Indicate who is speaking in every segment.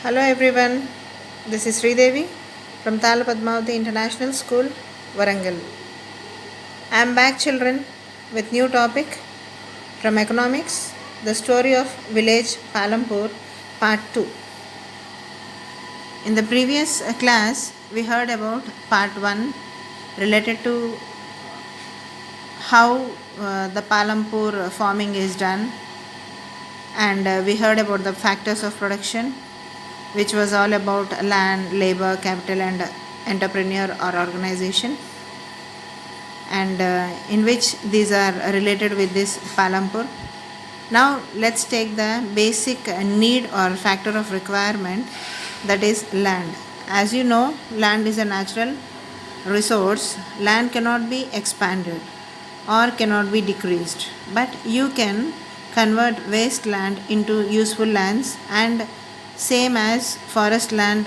Speaker 1: Hello everyone, this is Sridevi from Tala Padmavati International School, Warangal. I am back children with new topic from economics, the story of village Palampur part 2. In the previous class we heard about part 1 related to how the Palampur farming is done, and we heard about the factors of production, which was all about land, labor, capital, and entrepreneur or organization, and in which these are related with this Palampur. Now let's take the basic need or factor of requirement, that is land. As you know, land is a natural resource. Land cannot be expanded or cannot be decreased, but you can convert waste land into useful lands, and same as forest land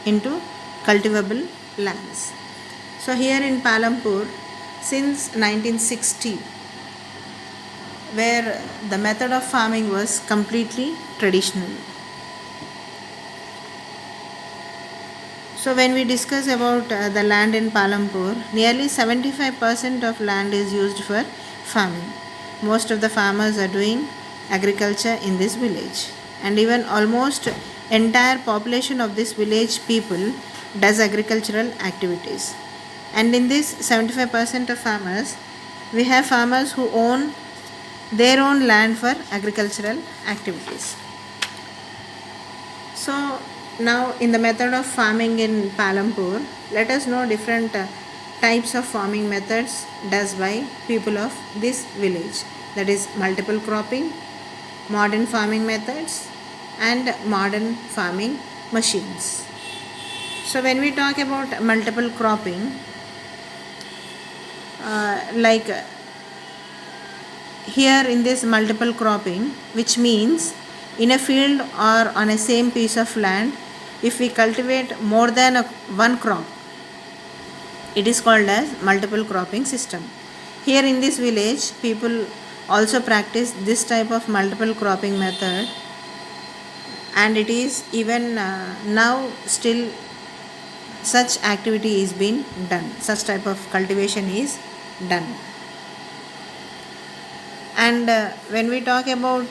Speaker 1: into cultivable lands. So here in Palampur, since 1960, where the method of farming was completely traditional. So when we discuss about the land in Palampur, nearly 75% of land is used for farming. Most of the farmers are doing agriculture in this village, and even almost entire population of this village people does agricultural activities. And in this 75% of farmers, we have farmers who own their own land for agricultural activities. So now in the method of farming in Palampur, let us know different types of farming methods does by people of this village, that is multiple cropping, modern farming methods, and modern farming machines. So when we talk about multiple cropping, like here in this multiple cropping, which means in a field or on a same piece of land, if we cultivate more than one crop, it is called as multiple cropping system. Here in this village, people also practice this type of multiple cropping method, and it is even now still such activity is being done, such type of cultivation is done. And when we talk about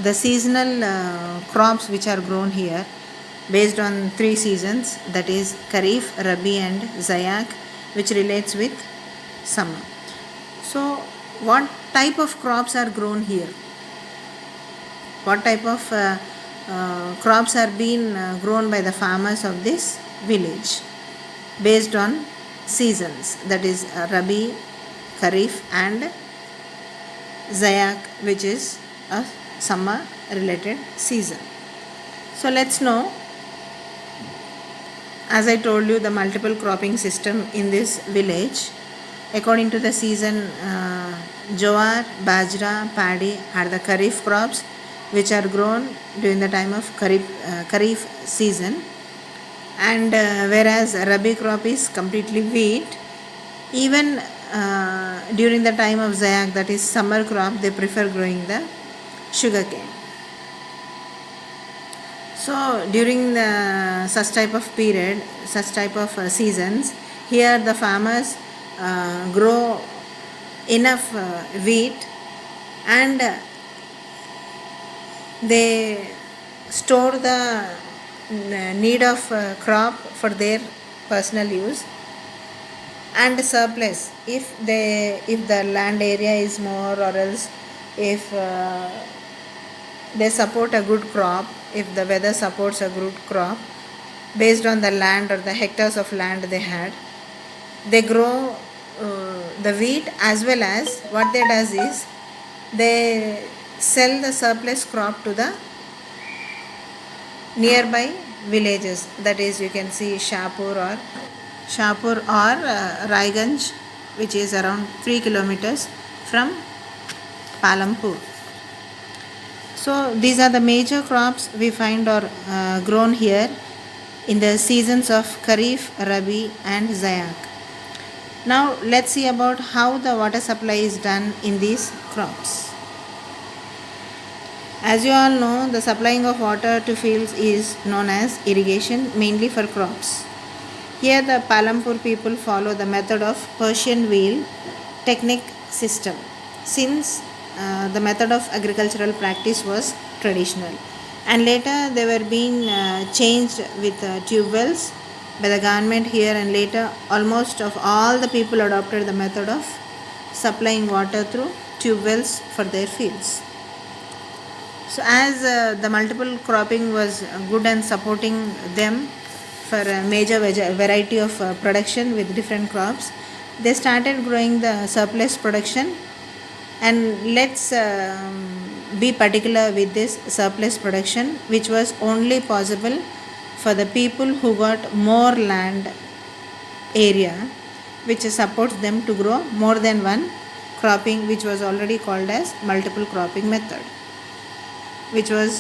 Speaker 1: the seasonal crops which are grown here based on 3 seasons, that is Kharif, Rabi and Zayak, which relates with summer. So what type of crops are grown here? What type of crops are being grown by the farmers of this village based on seasons, that is Rabi, Kharif and Zayak, which is a summer related season. So let's know, as I told you, the multiple cropping system in this village. According to the season, jowar, bajra, paddy are the Kharif crops which are grown during the time of Kharif season, and whereas Rabi crop is completely wheat. Even during the time of Zayak, that is summer crop, they prefer growing the sugarcane. So during the such type of period, such type of seasons, here the farmers grow enough wheat, and they store the need of crop for their personal use, and surplus if the land area is more, or else if they support a good crop, if the weather supports a good crop based on the land or the hectares of land they had, they grow the wheat, as well as what they does is they sell the surplus crop to the nearby villages, that is you can see Shapur or Raiganj, which is around 3 kilometers from Palampur. So these are the major crops we find are grown here in the seasons of Kharif, Rabi and Zayak. Now let's see about how the water supply is done in these crops. As you all know, the supplying of water to fields is known as irrigation, mainly for crops. Here, the Palampur people follow the method of Persian wheel technique system, since the method of agricultural practice was traditional, and later they were being changed with tube wells by the government here, and later almost of all the people adopted the method of supplying water through tube wells for their fields. So, as the multiple cropping was good and supporting them for a major variety of production with different crops, they started growing the surplus production. And let's be particular with this surplus production, which was only possible for the people who got more land area, which supports them to grow more than one cropping, which was already called as multiple cropping method, which was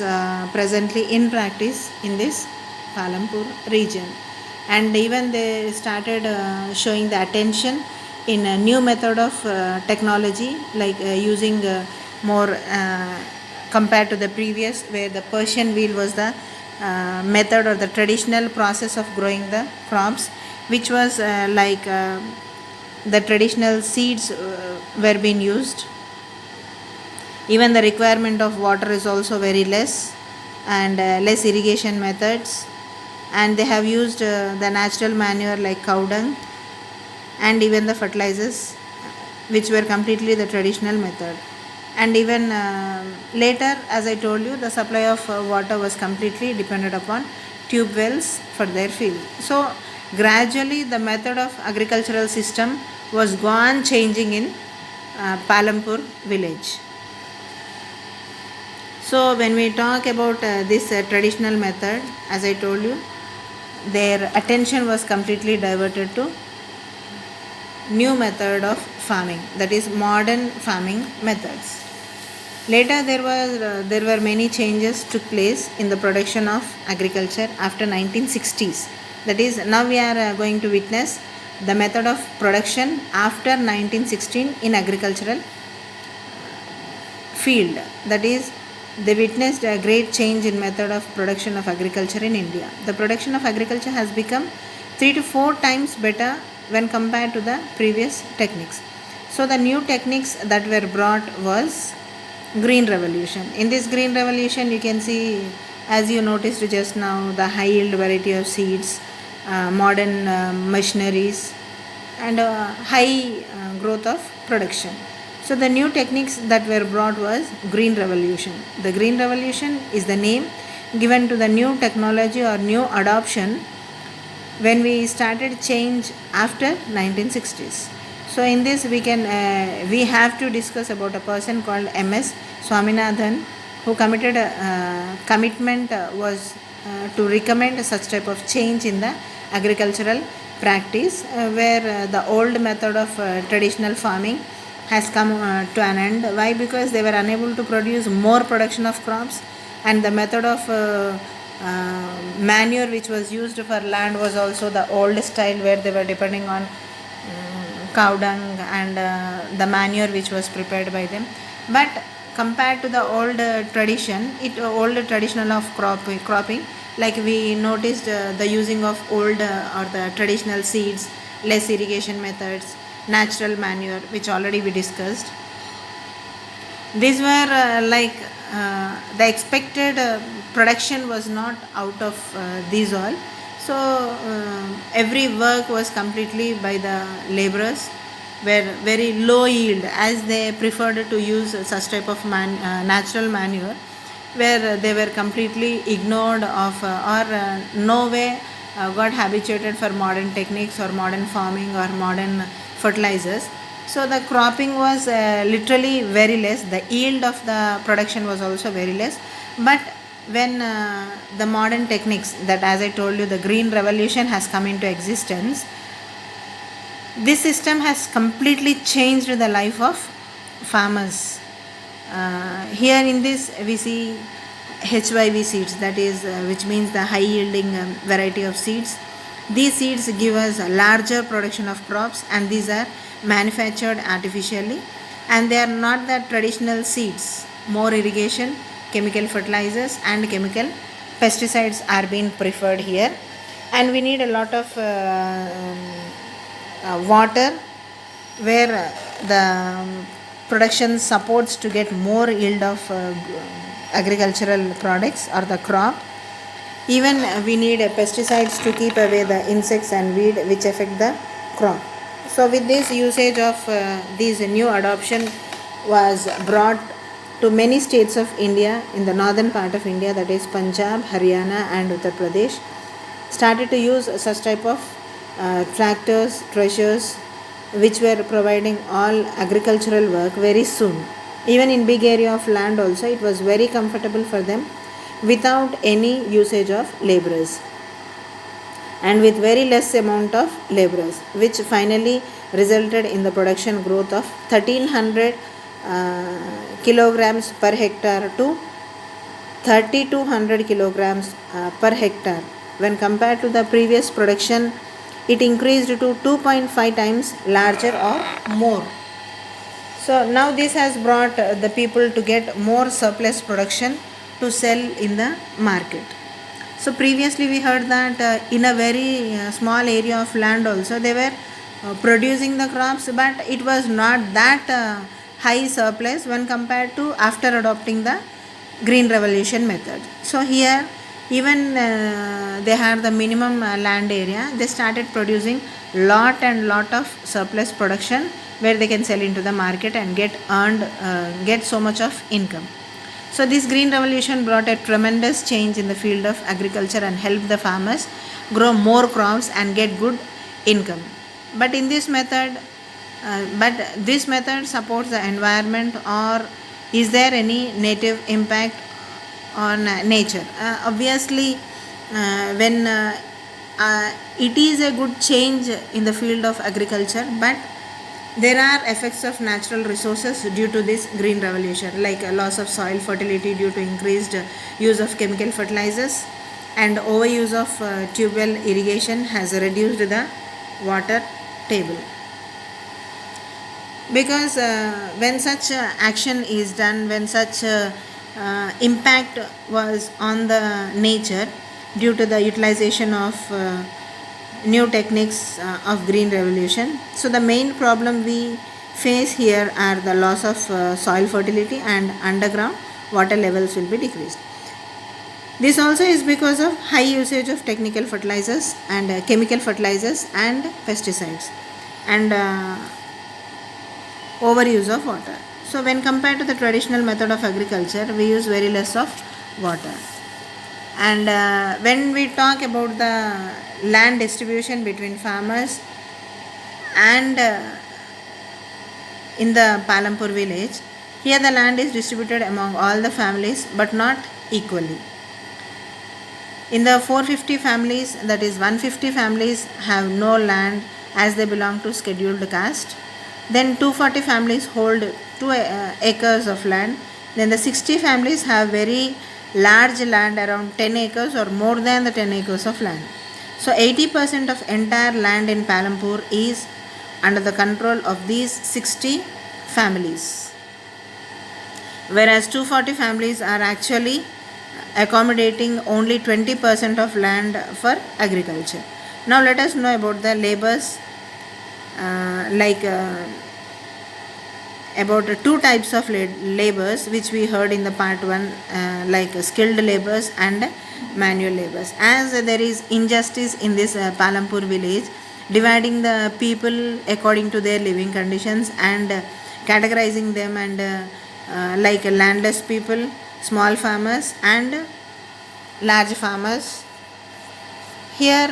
Speaker 1: presently in practice in this Palampur region. And even they started showing the attention in a new method of technology, like using more compared to the previous, where the Persian wheel was the method or the traditional process of growing the crops, which was the traditional seeds were being used. Even the requirement of water is also very less, and less irrigation methods, and they have used the natural manure like cow dung, and even the fertilizers, which were completely the traditional method. And even later, as I told you, the supply of water was completely dependent upon tube wells for their field. So gradually the method of agricultural system was gone changing in Palampur village. So when we talk about this traditional method, as I told you, their attention was completely diverted to new method of farming, that is modern farming methods. Later there were many changes took place in the production of agriculture after 1960s. That is, now we are going to witness the method of production after 1916 in agricultural field. That is, they witnessed a great change in method of production of agriculture in India. The production of agriculture has become 3 to 4 times better when compared to the previous techniques. So the new techniques that were brought was green revolution. In this green revolution, you can see, as you noticed just now, the high yield variety of seeds, modern machineries, and high growth of production. So the new techniques that were brought was green revolution. The green revolution is the name given to the new technology or new adoption when we started change after 1960s. So in this we have to discuss about a person called MS Swaminathan, who committed commitment was to recommend such type of change in the agricultural practice, where the old method of traditional farming has come to an end. Why? Because they were unable to produce more production of crops, and the method of manure which was used for land was also the old style, where they were depending on cow dung and the manure which was prepared by them. But compared to the old old traditional of cropping, like we noticed the using of old or the traditional seeds, less irrigation methods, natural manure, which already we discussed. These were the expected production was not out of these all. So every work was completely by the laborers, were very low yield, as they preferred to use such type of natural manure, where they were completely ignored of or no way got habituated for modern techniques or modern farming or modern fertilizers. So the cropping was literally very less. The yield of the production was also very less. But when the modern techniques, that as I told you, the green revolution has come into existence, this system has completely changed the life of farmers. Here in this we see HYV seeds, that is which means the high yielding variety of seeds. These seeds give us a larger production of crops, and these are manufactured artificially, and they are not the traditional seeds. More irrigation, chemical fertilizers and chemical pesticides are being preferred here, and we need a lot of water where the production supports to get more yield of agricultural products or the crop. Even we need pesticides to keep away the insects and weed which affect the crop. So with this usage of these new adoption was brought to many states of India, in the northern part of India, that is Punjab, Haryana and Uttar Pradesh, started to use such type of tractors, threshers, which were providing all agricultural work very soon. Even in big area of land also, it was very comfortable for them without any usage of laborers and with very less amount of laborers, which finally resulted in the production growth of 1300 kilograms per hectare to 3200 kilograms per hectare. When compared to the previous production, it increased to 2.5 times larger or more. So now this has brought the people to get more surplus production to sell in the market. So previously we heard that in a very small area of land also they were producing the crops, but it was not that high surplus when compared to after adopting the green revolution method. So here even they had the minimum land area, they started producing lot and lot of surplus production where they can sell into the market and get so much of income. So this green revolution brought a tremendous change in the field of agriculture and helped the farmers grow more crops and get good income. But in this method, this method supports the environment, or is there any negative impact on nature? Obviously, when it is a good change in the field of agriculture, but there are effects of natural resources due to this green revolution, like loss of soil fertility due to increased use of chemical fertilizers, and overuse of tube well irrigation has reduced the water table. Because when such action is done, when such impact was on the nature due to the utilization of new techniques of green revolution, so the main problem we face here are the loss of soil fertility and underground water levels will be decreased. This also is because of high usage of technical fertilizers and chemical fertilizers and pesticides, and overuse of water. So when compared to the traditional method of agriculture, we use very less of water. And when we talk about the land distribution between farmers and in the Palampur village, here the land is distributed among all the families but not equally. In the 450 families, that is 150 families have no land as they belong to scheduled caste. Then 240 families hold 2 acres of land. Then the 60 families have very large land, around 10 acres or more than the 10 acres of land. So 80% of entire land in Palampur is under the control of these 60 families, whereas 240 families are actually accommodating only 20% of land for agriculture. Now let us know about the labors, about 2 types of labors which we heard in the part 1, like skilled labors and manual labors. As there is injustice in this Palampur village, dividing the people according to their living conditions and categorizing them, and like landless people, small farmers and large farmers. Here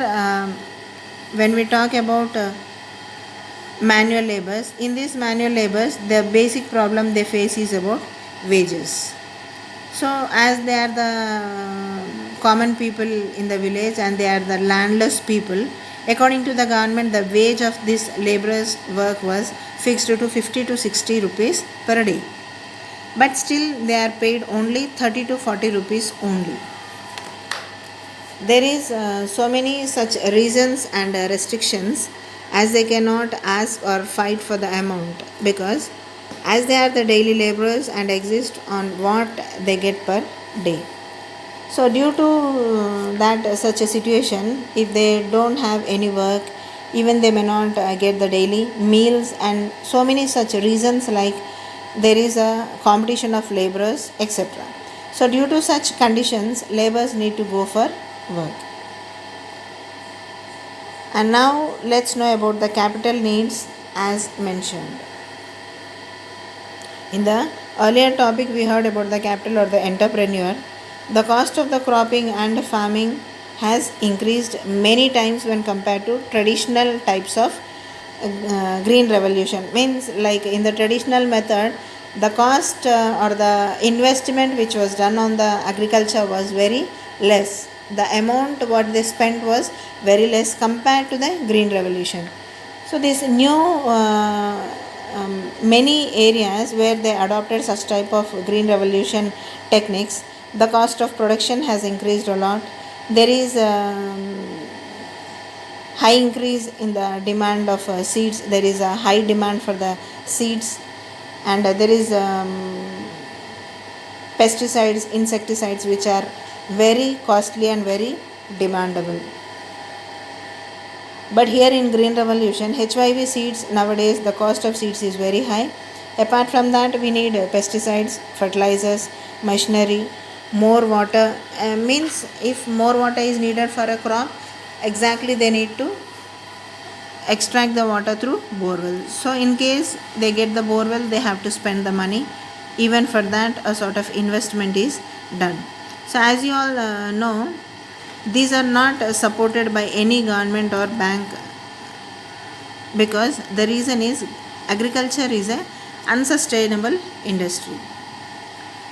Speaker 1: when we talk about manual labors, in these manual labors the basic problem they face is about wages. So as they are the common people in the village and they are the landless people, according to the government the wage of this laborers work was fixed to 50 to 60 rupees per day, but still they are paid only 30 to 40 rupees only. There is so many such reasons and restrictions, as they cannot ask or fight for the amount, because as they are the daily laborers and exist on what they get per day. So due to that such a situation, if they don't have any work, even they may not get the daily meals, and so many such reasons, like there is a competition of laborers, etc. So due to such conditions, laborers need to go for work. And now let's know about the capital needs as mentioned. In the earlier topic, we heard about the capital or the entrepreneur. The cost of the cropping and farming has increased many times when compared to traditional types of green revolution. Means, like in the traditional method, the cost or the investment which was done on the agriculture was very less. The amount what they spent was very less compared to the green revolution. So this new many areas where they adopted such type of green revolution techniques, the cost of production has increased a lot. There is high increase in the demand of seeds. There is a high demand for the seeds, and there is pesticides, insecticides, which are very costly and very demandable. But here in green revolution, HYV seeds, nowadays the cost of seeds is very high. Apart from that, we need pesticides, fertilizers, machinery, more water. Means if more water is needed for a crop, exactly they need to extract the water through borewell. So in case they get the borewell, they have to spend the money. Even for that, a sort of investment is done. So as you all know, these are not supported by any government or bank, because the reason is agriculture is a unsustainable industry.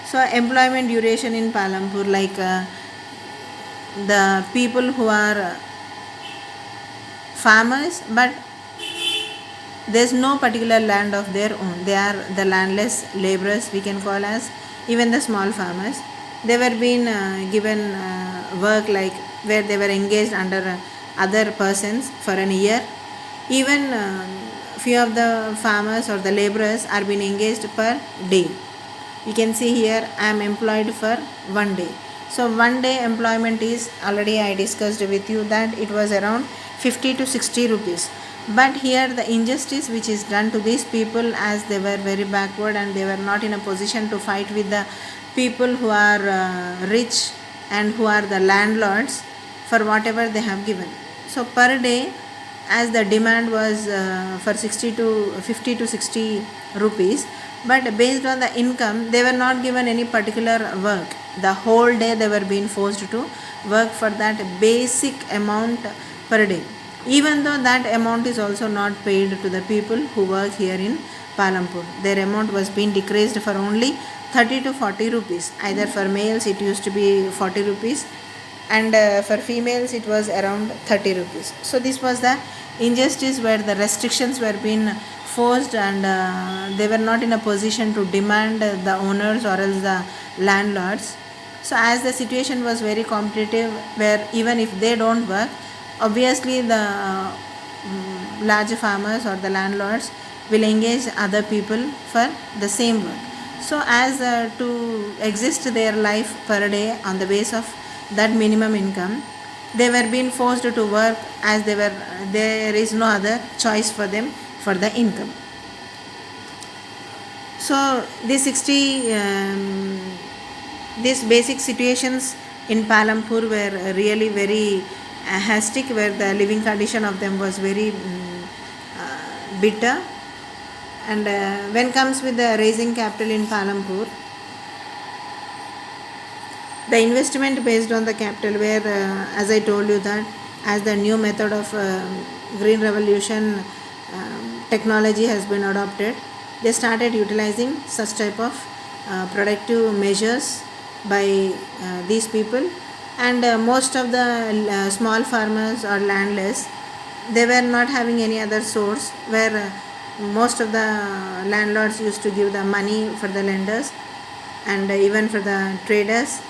Speaker 1: So employment duration in Palampur, like the people who are farmers, but there's no particular land of their own. They are the landless laborers, we can call as, even the small farmers. They were being given work, like where they were engaged under other persons for an year. Even few of the farmers or the laborers are being engaged per day. You can see here, I am employed for 1 day. So 1 day employment is, already I discussed with you that it was around 50 to 60 rupees. But here the injustice which is done to these people, as they were very backward and they were not in a position to fight with the people who are rich and who are the landlords for whatever they have given. So per day, as the demand was for 60 to 50 to 60 rupees, but based on the income, they were not given any particular work. The whole day they were being forced to work for that basic amount per day, even though that amount is also not paid to the people who work here in Palampur. Their amount was being decreased for only 30 to 40 rupees. Either for males it used to be 40 rupees, and for females it was around 30 rupees. So this was the injustice, where the restrictions were being forced, and they were not in a position to demand the owners or else the landlords. So as the situation was very competitive, where even if they don't work, obviously the large farmers or the landlords will engage other people for the same work. So as to exist their life per day on the base of that minimum income, they were being forced to work, as there is no other choice for them for the income. So these basic situations in Palampur were really very hastic, where the living condition of them was very bitter. And when comes with the raising capital in Palampur, the investment based on the capital, where as I told you that as the new method of green revolution technology has been adopted, they started utilizing such type of productive measures by these people. And most of the small farmers or landless, they were not having any other source, where most of the landlords used to give the money for the lenders, and even for the traders.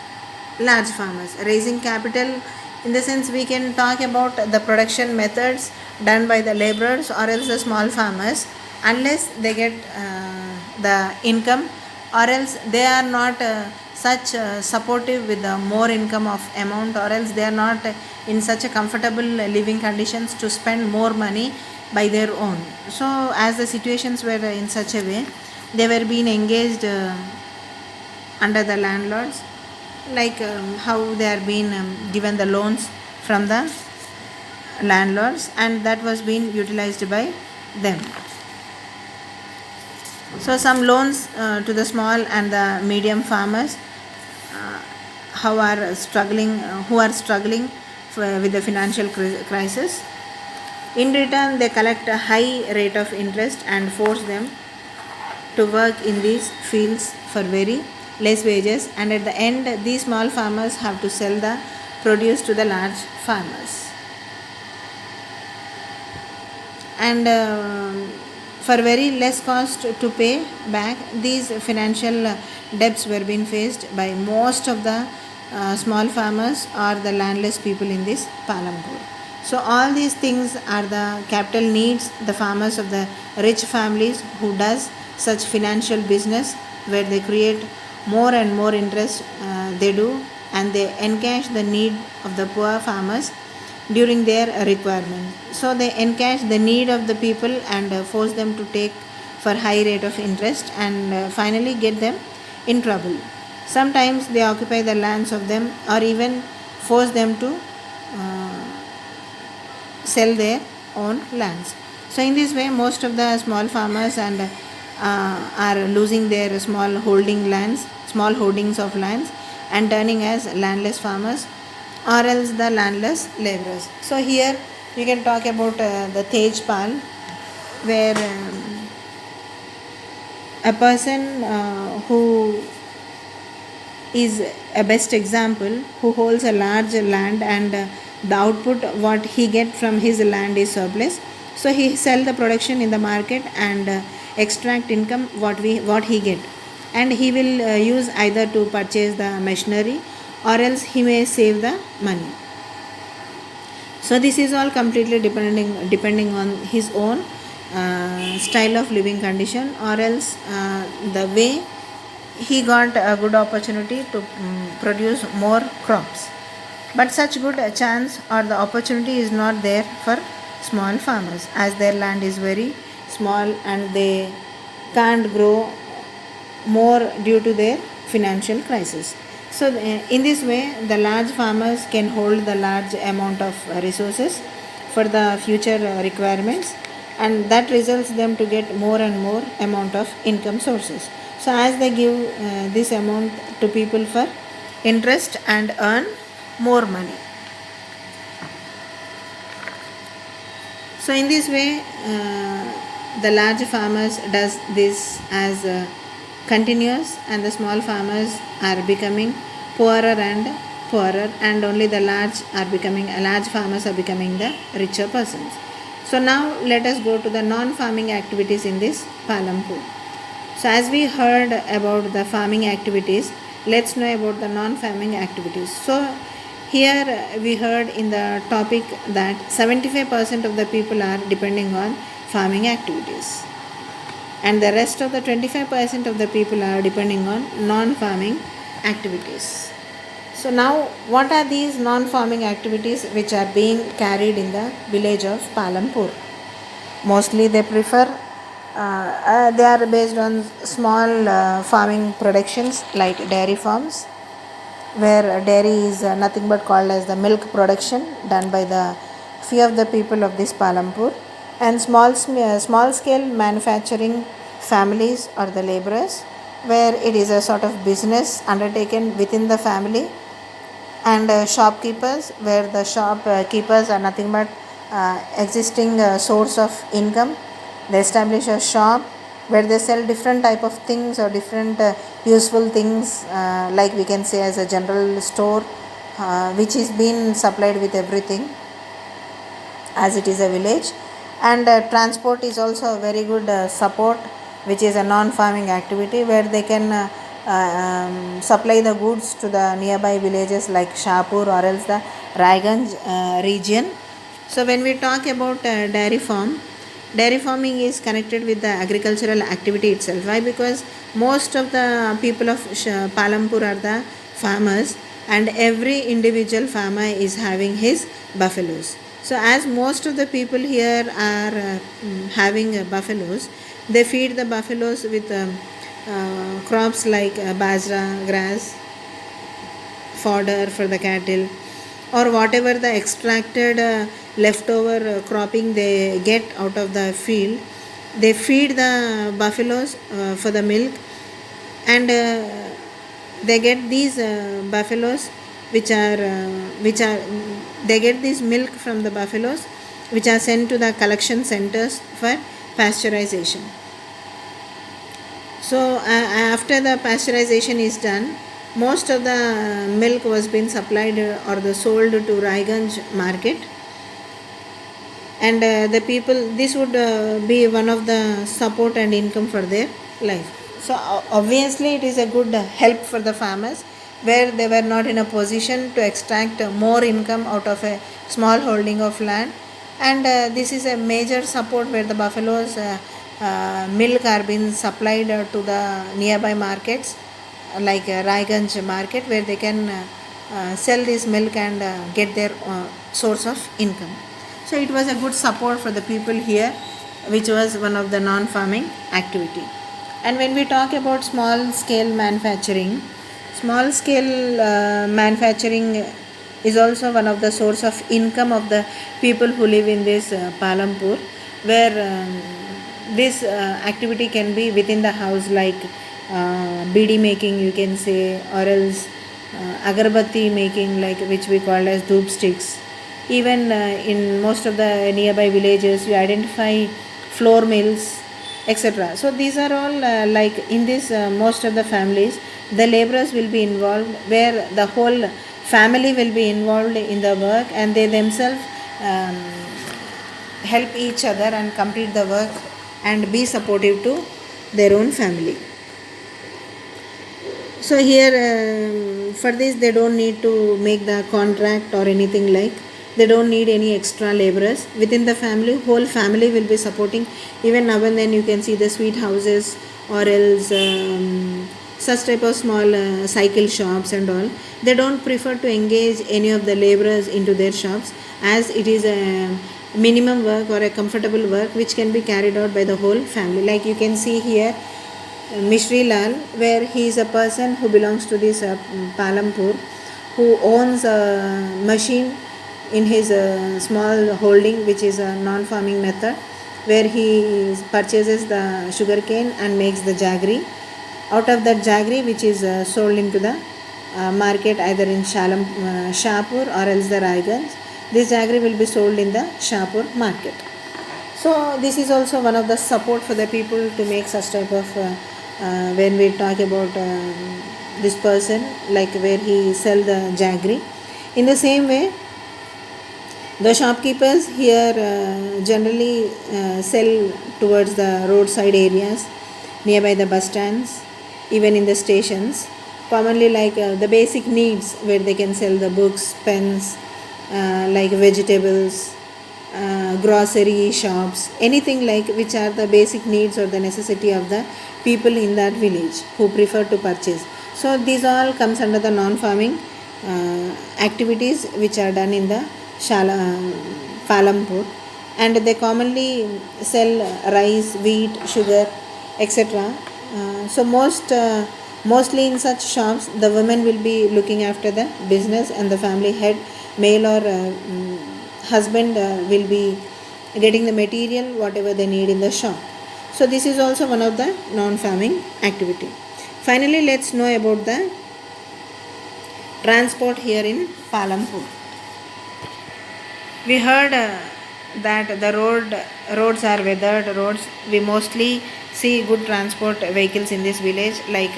Speaker 1: Large farmers raising capital, in the sense we can talk about the production methods done by the laborers or else the small farmers, unless they get the income, or else they are not such supportive with the more income of amount, or else they are not in such a comfortable living conditions to spend more money by their own. So as the situations were in such a way, they were being engaged under the landlords, like how they are being given the loans from the landlords, and that was being utilized by them. So some loans to the small and the medium farmers who are struggling with the financial crisis. In return, they collect a high rate of interest and force them to work in these fields for very less wages, and at the end these small farmers have to sell the produce to the large farmers. And for very less cost to pay back, these financial debts were being faced by most of the small farmers or the landless people in this Palampur. So all these things are the capital needs the farmers of the rich families who does such financial business, where they create more and more interest they do, and they encash the need of the poor farmers during their requirement. So they encash the need of the people and force them to take for high rate of interest, and finally get them in trouble. Sometimes they occupy the lands of them, or even force them to sell their own lands. So in this way most of the small farmers and are losing their small holdings of lands, and turning as landless farmers, or else the landless laborers. So here you can talk about the Tejpal, where a person who is a best example, who holds a large land, and the output what he get from his land is surplus. So he sell the production in the market and extract income what he get, and he will use either to purchase the machinery, or else he may save the money. So this is all completely depending on his own style of living condition, or else the way he got a good opportunity to produce more crops. But such good chance or the opportunity is not there for small farmers, as their land is very small and they can't grow more due to their financial crisis. So in this way the large farmers can hold the large amount of resources for the future requirements, and that results them to get more and more amount of income sources. So as they give this amount to people for interest and earn more money. So in this way the large farmers does this as continuous, and the small farmers are becoming poorer and poorer, and only the large farmers are becoming the richer persons. So now let us go to the non-farming activities in this Palampur. So as we heard about the farming activities, let's know about the non-farming activities. So here we heard in the topic that 75% of the people are depending on farming activities, and the rest of the 25% of the people are depending on non-farming activities. So now what are these non-farming activities which are being carried in the village of Palampur? Mostly they prefer they are based on small farming productions like dairy farms, where dairy is nothing but called as the milk production done by the few of the people of this Palampur, and small scale manufacturing families or the laborers, where it is a sort of business undertaken within the family, and shopkeepers, where the shopkeepers are nothing but existing source of income. They establish a shop where they sell different type of things or different useful things, like we can say as a general store, which is being supplied with everything, as it is a village. And transport is also a very good support, which is a non-farming activity, where they can supply the goods to the nearby villages like Shapur or else the Raiganj region. So when we talk about dairy farm, Dairy farming is connected with the agricultural activity itself. Why? Because most of the people of Palampur are the farmers, and every individual farmer is having his buffaloes. So, as most of the people here are having buffaloes, they feed the buffaloes with crops like bajra, grass, fodder for the cattle, or whatever the extracted leftover cropping they get out of the field. They feed the buffaloes for the milk, and they get these buffaloes which are they get this milk from the buffaloes, which are sent to the collection centers for pasteurization. So after the pasteurization is done, most of the milk was being supplied or the sold to Raiganj market, and the people, this would be one of the support and income for their life. So obviously it is a good help for the farmers, where they were not in a position to extract more income out of a small holding of land, and this is a major support where the buffaloes milk are being supplied to the nearby markets like Raiganj market, where they can sell this milk and get their source of income. So it was a good support for the people here, which was one of the non-farming activity. And when we talk about small scale manufacturing, small scale manufacturing is also one of the source of income of the people who live in this Palampur, where this activity can be within the house, like BD making, you can say, or else agarbatti making, like which we call as dhoop sticks. Even in most of the nearby villages, you identify flour mills, etc. So these are all like in this most of the families, the laborers will be involved, where the whole family will be involved in the work, and they themselves um, help each other and complete the work and be supportive to their own family. So here for this they don't need to make the contract or anything, like they don't need any extra laborers. Within the family, whole family will be supporting. Even now and then you can see the sweet houses, or else such type of small cycle shops and all. They don't prefer to engage any of the laborers into their shops, as it is a minimum work or a comfortable work which can be carried out by the whole family. Like you can see here Mishri Lal, where he is a person who belongs to this Palampur, who owns a machine in his small holding, which is a non-farming method, where he purchases the sugarcane and makes the jaggery. Out of that jaggery, which is sold into the market either in Shapur or else the Raiganj, this jaggery will be sold in the Shapur market. So this is also one of the support for the people to make such type of when we talk about this person, like where he sell the jaggery. In the same way, the shopkeepers here generally sell towards the roadside areas, nearby the bus stands, even in the stations. Commonly, like the basic needs, where they can sell the books, pens, like vegetables, grocery shops, anything like which are the basic needs or the necessity of the people in that village who prefer to purchase. So these all comes under the non-farming activities which are done in the Palampur, and they commonly sell rice, wheat, sugar, etc. So mostly in such shops, the women will be looking after the business, and the family head, male or husband, will be getting the material whatever they need in the shop. So this is also one of the non-farming activity. Finally, let's know about the transport here in Palampur. We heard that the roads are weathered roads. We mostly see good transport vehicles in this village, like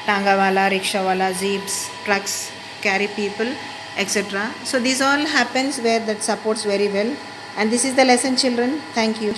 Speaker 1: tangawala, rickshawala, jeeps, trucks carry people, etc. So this all happens where that supports very well. And this is the lesson, children. Thank you.